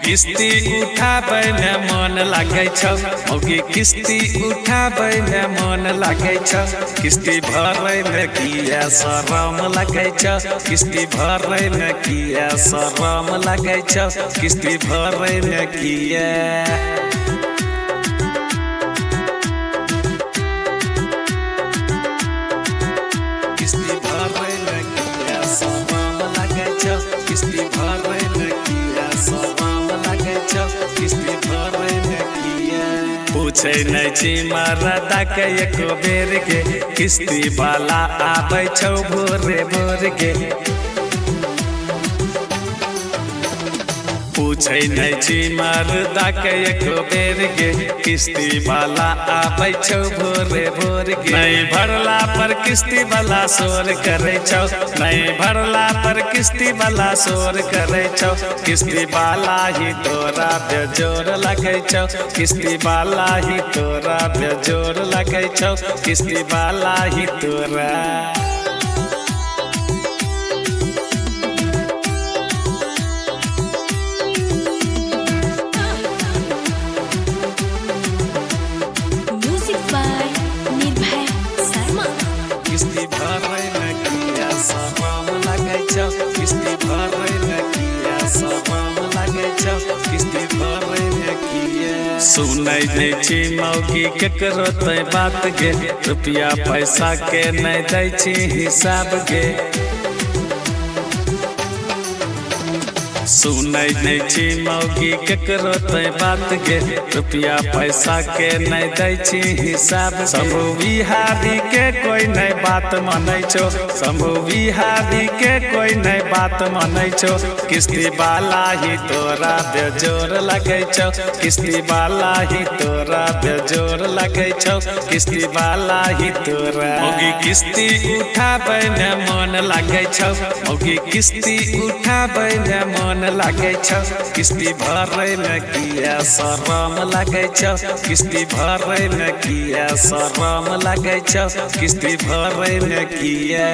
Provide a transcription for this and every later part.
किस्ती उठाबै न मन लागै छ, मौगी किस्ती उठाबै न मन लागै छ। किस्ती भरै न किया शरम लागै छ, किस्ती भरै न किया शरम लागै छ, किस्ती भरै न किया। किस्ती भरै न किया शरम लागै छ, किस्ती भरै न किया शरम लागै छ, किस्ती भरै न किया। पूछै नै छी मरदा के एको बेर के, किस्ती वाला आबै छौ भोरे भोर के। पूछै नै छी मरदा के एको बेर के, किस्ती वाला आबै छौ भोरे भोर के। नहीं भरला पर किस्ती वाला शोर करे छौ, नहीं भरला पर किस्ती वाला शोर करे छौ। किस्ती वाला ही तोरा बेजोर लगै छौ, किस्ती वाला ही तोरा बेजोर लगै छौ, किस्ती वाला ही तोरा। किस्ती भरै न किया शरम लागै छ, किस्ती भरै न किया शरम लागै छ, किस्ती भरै न किया। सुनै नै छी मौगी केकरो तै बात गे, रुपया पैसा के नै दै छी हिसाब गे। सुनै नै छी मौगी केकरो तै बात गे, रुपया पैसा के नै दै छी हिसाब। शंभू बिहारी के कोई नै बात मानै छो, शंभू बिहारी के कोई नै बात मानै छो। किस्ती वाला ही तोरा बेजोर लगै छौ, किस्ती वाला ही तोरा बेजोर लगै छौ, किस्ती वाला ही तोरा। मौगी किस्ती उठाबै न मन लागै छौ, मौगी किस्ती उठाबै न मन लागै छ, किस्ती भरै न किया शरम लागै छ, किस्ती भरै न किया शरम लागै छ, किस्ती भरै न किया।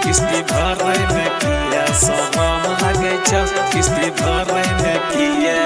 किस्ती भरै न किया शरम लागै छ, किस्ती भरै न किया।